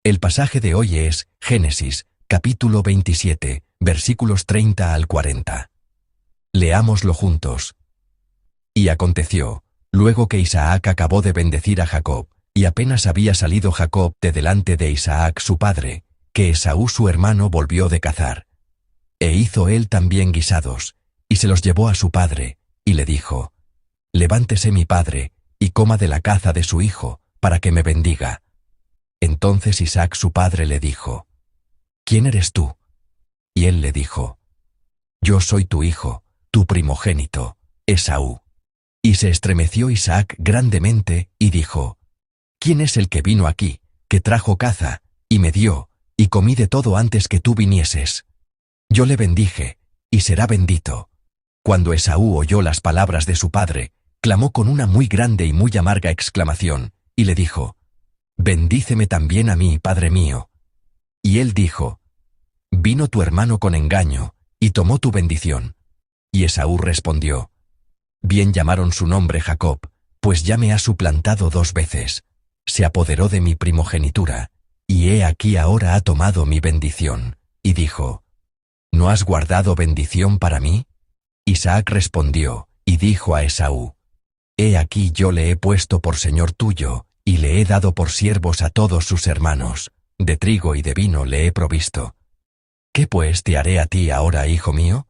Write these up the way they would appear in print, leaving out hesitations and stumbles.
El pasaje de hoy es Génesis, capítulo 27, versículos 30 al 40. Leámoslo juntos. Y aconteció, luego que Isaac acabó de bendecir a Jacob, y apenas había salido Jacob de delante de Isaac su padre, que Esaú su hermano volvió de cazar. E hizo él también guisados, y se los llevó a su padre, y le dijo: Levántese mi padre, y coma de la caza de su hijo, para que me bendiga. Entonces Isaac su padre le dijo: ¿Quién eres tú? Y él le dijo: Yo soy tu hijo, tu primogénito, Esaú. Y se estremeció Isaac grandemente, y dijo: ¿Quién es el que vino aquí, que trajo caza, y me dio, y comí de todo antes que tú vinieses? Yo le bendije, y será bendito. Cuando Esaú oyó las palabras de su padre, clamó con una muy grande y muy amarga exclamación, y le dijo: Bendíceme también a mí, padre mío. Y él dijo: Vino tu hermano con engaño, y tomó tu bendición. Y Esaú respondió: Bien llamaron su nombre Jacob, pues ya me ha suplantado 2 veces. Se apoderó de mi primogenitura, y he aquí ahora ha tomado mi bendición. Y dijo: ¿No has guardado bendición para mí? Isaac respondió, y dijo a Esaú: He aquí yo le he puesto por señor tuyo, y le he dado por siervos a todos sus hermanos, de trigo y de vino le he provisto. ¿Qué pues te haré a ti ahora, hijo mío?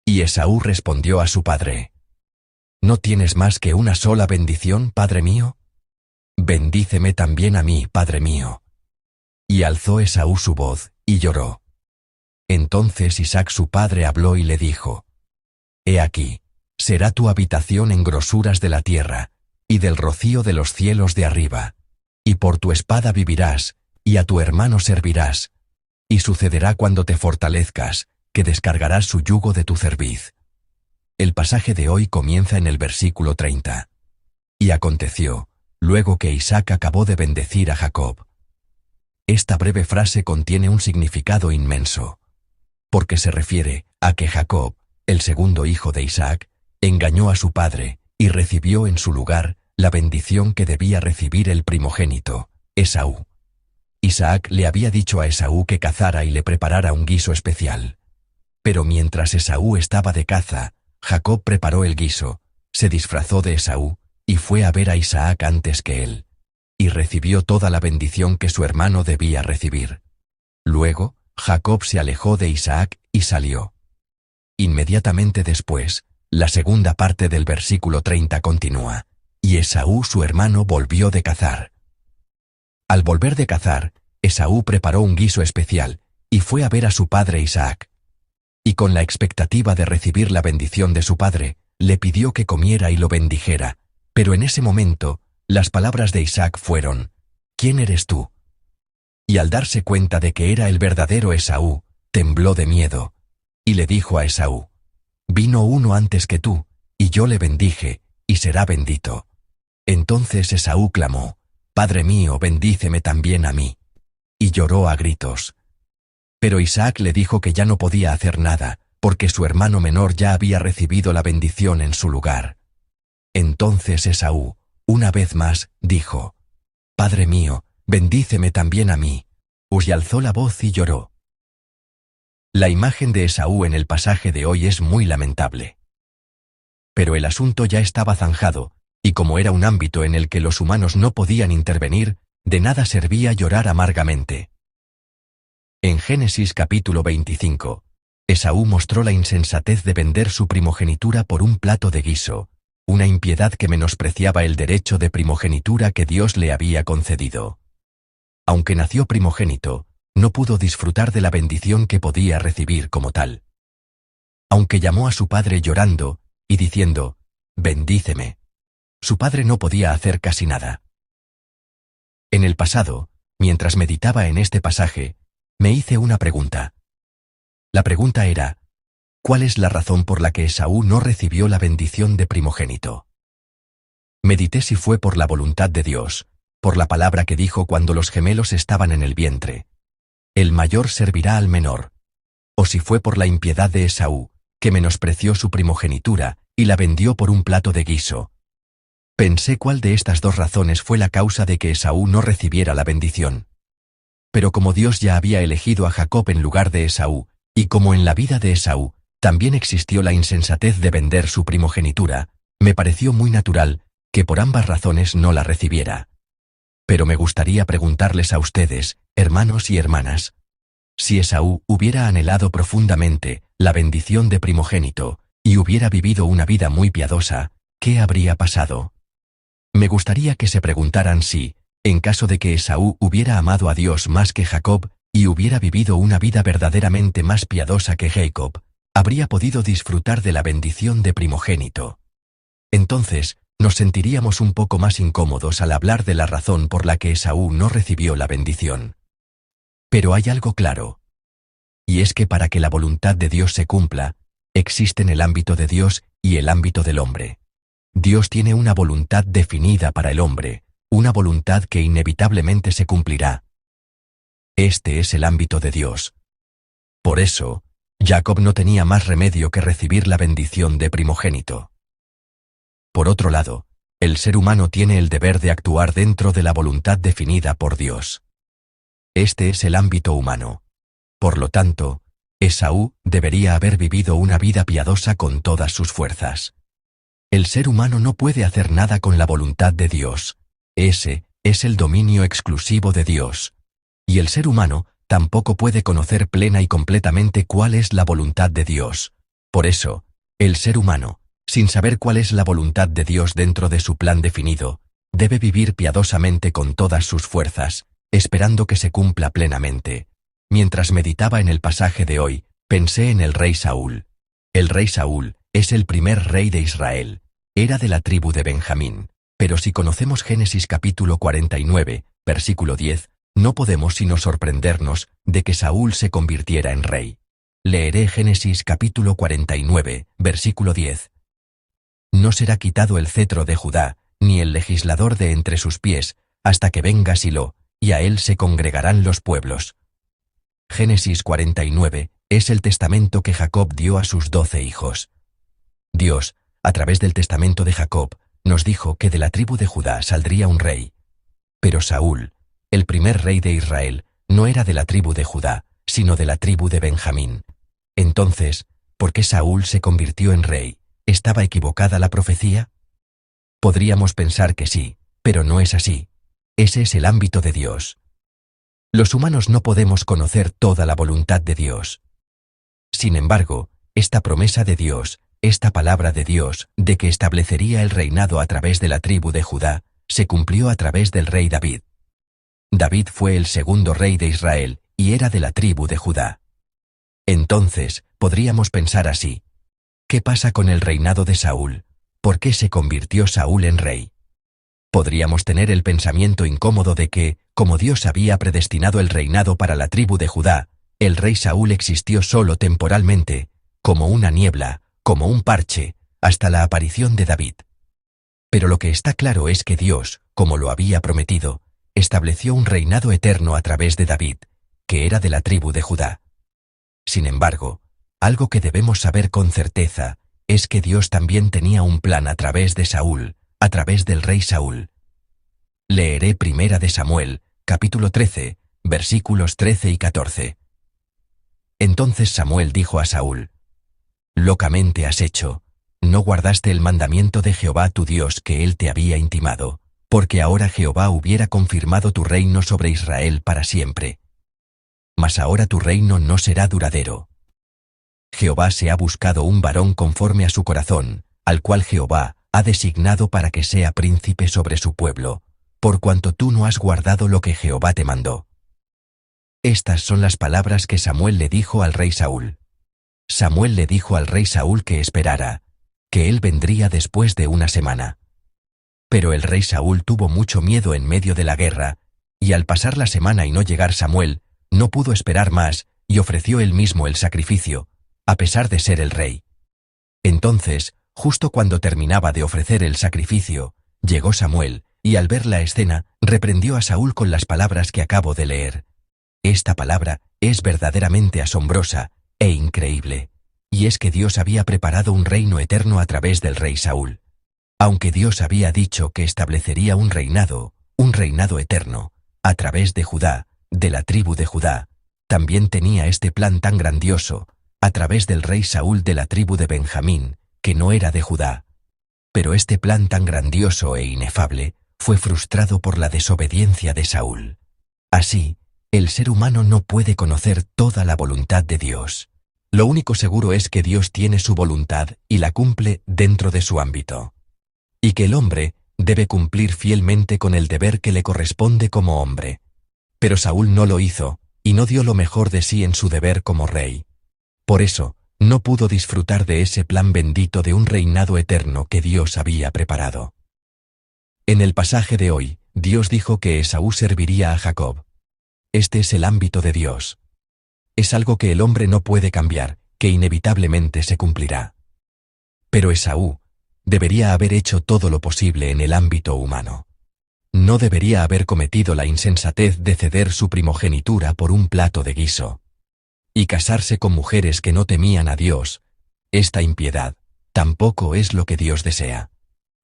Y Esaú respondió a su padre: ¿No tienes más que una sola bendición, padre mío? Bendíceme también a mí, padre mío. Y alzó Esaú su voz, y lloró. Entonces Isaac su padre habló y le dijo: He aquí, será tu habitación en grosuras de la tierra, y del rocío de los cielos de arriba. Y por tu espada vivirás, y a tu hermano servirás. Y sucederá cuando te fortalezcas, que descargarás su yugo de tu cerviz. El pasaje de hoy comienza en el versículo 30. Y aconteció, luego que Isaac acabó de bendecir a Jacob. Esta breve frase contiene un significado inmenso, porque se refiere a que Jacob, el segundo hijo de Isaac, engañó a su padre, y recibió en su lugar la bendición que debía recibir el primogénito, Esaú. Isaac le había dicho a Esaú que cazara y le preparara un guiso especial. Pero mientras Esaú estaba de caza, Jacob preparó el guiso, se disfrazó de Esaú, y fue a ver a Isaac antes que él, y recibió toda la bendición que su hermano debía recibir. Luego, Jacob se alejó de Isaac y salió. Inmediatamente después, la segunda parte del versículo 30 continúa: y Esaú su hermano volvió de cazar. Al volver de cazar, Esaú preparó un guiso especial, y fue a ver a su padre Isaac. Y con la expectativa de recibir la bendición de su padre, le pidió que comiera y lo bendijera, pero en ese momento, las palabras de Isaac fueron: ¿Quién eres tú? Y al darse cuenta de que era el verdadero Esaú, tembló de miedo, y le dijo a Esaú: Vino uno antes que tú, y yo le bendije, y será bendito. Entonces Esaú clamó: Padre mío, bendíceme también a mí. Y lloró a gritos. Pero Isaac le dijo que ya no podía hacer nada, porque su hermano menor ya había recibido la bendición en su lugar. Entonces Esaú, una vez más, dijo: Padre mío, bendíceme también a mí. Y alzó la voz y lloró. La imagen de Esaú en el pasaje de hoy es muy lamentable. Pero el asunto ya estaba zanjado, y como era un ámbito en el que los humanos no podían intervenir, de nada servía llorar amargamente. En Génesis capítulo 25, Esaú mostró la insensatez de vender su primogenitura por un plato de guiso, una impiedad que menospreciaba el derecho de primogenitura que Dios le había concedido. Aunque nació primogénito, no pudo disfrutar de la bendición que podía recibir como tal. Aunque llamó a su padre llorando y diciendo: Bendíceme, su padre no podía hacer casi nada. En el pasado, mientras meditaba en este pasaje, me hice una pregunta. La pregunta era: ¿cuál es la razón por la que Esaú no recibió la bendición de primogénito? Medité si fue por la voluntad de Dios, por la palabra que dijo cuando los gemelos estaban en el vientre: el mayor servirá al menor, o si fue por la impiedad de Esaú, que menospreció su primogenitura y la vendió por un plato de guiso. Pensé cuál de estas 2 razones fue la causa de que Esaú no recibiera la bendición. Pero como Dios ya había elegido a Jacob en lugar de Esaú, y como en la vida de Esaú también existió la insensatez de vender su primogenitura, me pareció muy natural que por ambas razones no la recibiera. Pero me gustaría preguntarles a ustedes, hermanos y hermanas, si Esaú hubiera anhelado profundamente la bendición de primogénito y hubiera vivido una vida muy piadosa, ¿qué habría pasado? Me gustaría que se preguntaran si, en caso de que Esaú hubiera amado a Dios más que Jacob y hubiera vivido una vida verdaderamente más piadosa que Jacob, habría podido disfrutar de la bendición de primogénito. Entonces, nos sentiríamos un poco más incómodos al hablar de la razón por la que Esaú no recibió la bendición. Pero hay algo claro. Y es que para que la voluntad de Dios se cumpla, existen el ámbito de Dios y el ámbito del hombre. Dios tiene una voluntad definida para el hombre, una voluntad que inevitablemente se cumplirá. Este es el ámbito de Dios. Por eso, Jacob no tenía más remedio que recibir la bendición de primogénito. Por otro lado, el ser humano tiene el deber de actuar dentro de la voluntad definida por Dios. Este es el ámbito humano. Por lo tanto, Esaú debería haber vivido una vida piadosa con todas sus fuerzas. El ser humano no puede hacer nada con la voluntad de Dios. Ese es el dominio exclusivo de Dios. Y el ser humano tampoco puede conocer plena y completamente cuál es la voluntad de Dios. Por eso, el ser humano, sin saber cuál es la voluntad de Dios dentro de su plan definido, debe vivir piadosamente con todas sus fuerzas, esperando que se cumpla plenamente. Mientras meditaba en el pasaje de hoy, pensé en el rey Saúl. El rey Saúl es el primer rey de Israel. Era de la tribu de Benjamín. Pero si conocemos Génesis capítulo 49, versículo 10, no podemos sino sorprendernos de que Saúl se convirtiera en rey. Leeré Génesis capítulo 49, versículo 10. No será quitado el cetro de Judá, ni el legislador de entre sus pies, hasta que venga Silo, y a él se congregarán los pueblos. Génesis 49 es el testamento que Jacob dio a sus 12 hijos. Dios, a través del testamento de Jacob, nos dijo que de la tribu de Judá saldría un rey. Pero Saúl, el primer rey de Israel, no era de la tribu de Judá, sino de la tribu de Benjamín. Entonces, ¿por qué Saúl se convirtió en rey? ¿Estaba equivocada la profecía? Podríamos pensar que sí, pero no es así. Ese es el ámbito de Dios. Los humanos no podemos conocer toda la voluntad de Dios. Sin embargo, esta promesa de Dios, esta palabra de Dios, de que establecería el reinado a través de la tribu de Judá, se cumplió a través del rey David. David fue el segundo rey de Israel, y era de la tribu de Judá. Entonces, podríamos pensar así. ¿Qué pasa con el reinado de Saúl? ¿Por qué se convirtió Saúl en rey? Podríamos tener el pensamiento incómodo de que, como Dios había predestinado el reinado para la tribu de Judá, el rey Saúl existió solo temporalmente, como una niebla, como un parche, hasta la aparición de David. Pero lo que está claro es que Dios, como lo había prometido, estableció un reinado eterno a través de David, que era de la tribu de Judá. Sin embargo, algo que debemos saber con certeza es que Dios también tenía un plan a través de Saúl, a través del rey Saúl. Leeré Primera de Samuel, capítulo 13, versículos 13 y 14. Entonces Samuel dijo a Saúl: «Locamente has hecho, no guardaste el mandamiento de Jehová tu Dios que él te había intimado, porque ahora Jehová hubiera confirmado tu reino sobre Israel para siempre. Mas ahora tu reino no será duradero. Jehová se ha buscado un varón conforme a su corazón, al cual Jehová ha designado para que sea príncipe sobre su pueblo, por cuanto tú no has guardado lo que Jehová te mandó». Estas son las palabras que Samuel le dijo al rey Saúl. Samuel le dijo al rey Saúl que esperara, que él vendría después de una semana. Pero el rey Saúl tuvo mucho miedo en medio de la guerra, y al pasar la semana y no llegar Samuel, no pudo esperar más y ofreció él mismo el sacrificio, a pesar de ser el rey. Entonces, justo cuando terminaba de ofrecer el sacrificio, llegó Samuel, y al ver la escena, reprendió a Saúl con las palabras que acabo de leer. Esta palabra es verdaderamente asombrosa e increíble, y es que Dios había preparado un reino eterno a través del rey Saúl. Aunque Dios había dicho que establecería un reinado eterno, a través de Judá, de la tribu de Judá, también tenía este plan tan grandioso, a través del rey Saúl de la tribu de Benjamín, que no era de Judá. Pero este plan tan grandioso e inefable fue frustrado por la desobediencia de Saúl. Así, el ser humano no puede conocer toda la voluntad de Dios. Lo único seguro es que Dios tiene su voluntad y la cumple dentro de su ámbito. Y que el hombre debe cumplir fielmente con el deber que le corresponde como hombre. Pero Saúl no lo hizo, y no dio lo mejor de sí en su deber como rey. Por eso, no pudo disfrutar de ese plan bendito de un reinado eterno que Dios había preparado. En el pasaje de hoy, Dios dijo que Esaú serviría a Jacob. Este es el ámbito de Dios. Es algo que el hombre no puede cambiar, que inevitablemente se cumplirá. Pero Esaú debería haber hecho todo lo posible en el ámbito humano. No debería haber cometido la insensatez de ceder su primogenitura por un plato de guiso. Y casarse con mujeres que no temían a Dios. Esta impiedad tampoco es lo que Dios desea.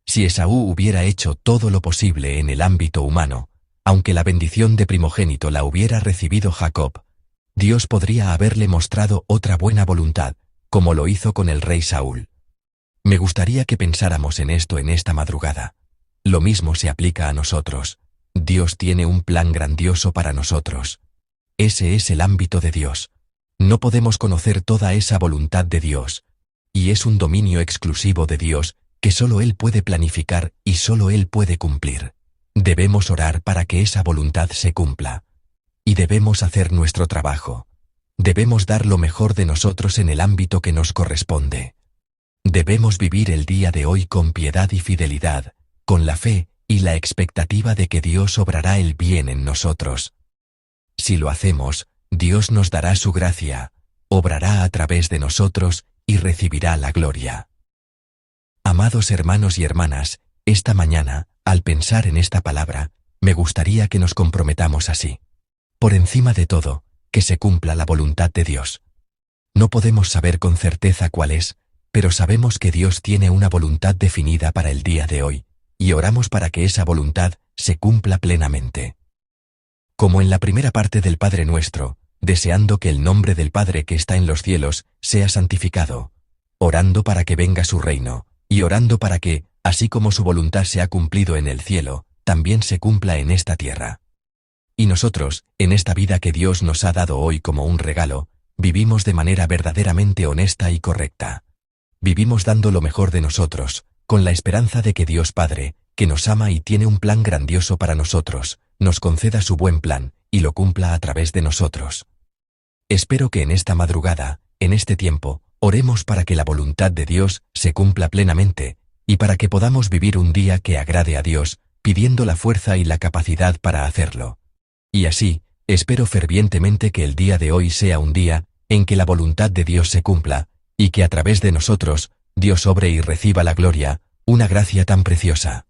Si Esaú hubiera hecho todo lo posible en el ámbito humano, aunque la bendición de primogénito la hubiera recibido Jacob, Dios podría haberle mostrado otra buena voluntad, como lo hizo con el rey Saúl. Me gustaría que pensáramos en esto en esta madrugada. Lo mismo se aplica a nosotros. Dios tiene un plan grandioso para nosotros. Ese es el ámbito de Dios. No podemos conocer toda esa voluntad de Dios, y es un dominio exclusivo de Dios que solo Él puede planificar y solo Él puede cumplir. Debemos orar para que esa voluntad se cumpla. Y debemos hacer nuestro trabajo. Debemos dar lo mejor de nosotros en el ámbito que nos corresponde. Debemos vivir el día de hoy con piedad y fidelidad, con la fe y la expectativa de que Dios obrará el bien en nosotros. Si lo hacemos, Dios nos dará su gracia, obrará a través de nosotros y recibirá la gloria. Amados hermanos y hermanas, esta mañana, al pensar en esta palabra, me gustaría que nos comprometamos así. Por encima de todo, que se cumpla la voluntad de Dios. No podemos saber con certeza cuál es, pero sabemos que Dios tiene una voluntad definida para el día de hoy, y oramos para que esa voluntad se cumpla plenamente. Como en la primera parte del Padre Nuestro, deseando que el nombre del Padre que está en los cielos sea santificado, orando para que venga su reino, y orando para que, así como su voluntad se ha cumplido en el cielo, también se cumpla en esta tierra. Y nosotros, en esta vida que Dios nos ha dado hoy como un regalo, vivimos de manera verdaderamente honesta y correcta. Vivimos dando lo mejor de nosotros, con la esperanza de que Dios Padre, que nos ama y tiene un plan grandioso para nosotros, nos conceda su buen plan, y lo cumpla a través de nosotros. Espero que en esta madrugada, en este tiempo, oremos para que la voluntad de Dios se cumpla plenamente, y para que podamos vivir un día que agrade a Dios, pidiendo la fuerza y la capacidad para hacerlo. Y así, espero fervientemente que el día de hoy sea un día en que la voluntad de Dios se cumpla, y que a través de nosotros, Dios obre y reciba la gloria, una gracia tan preciosa.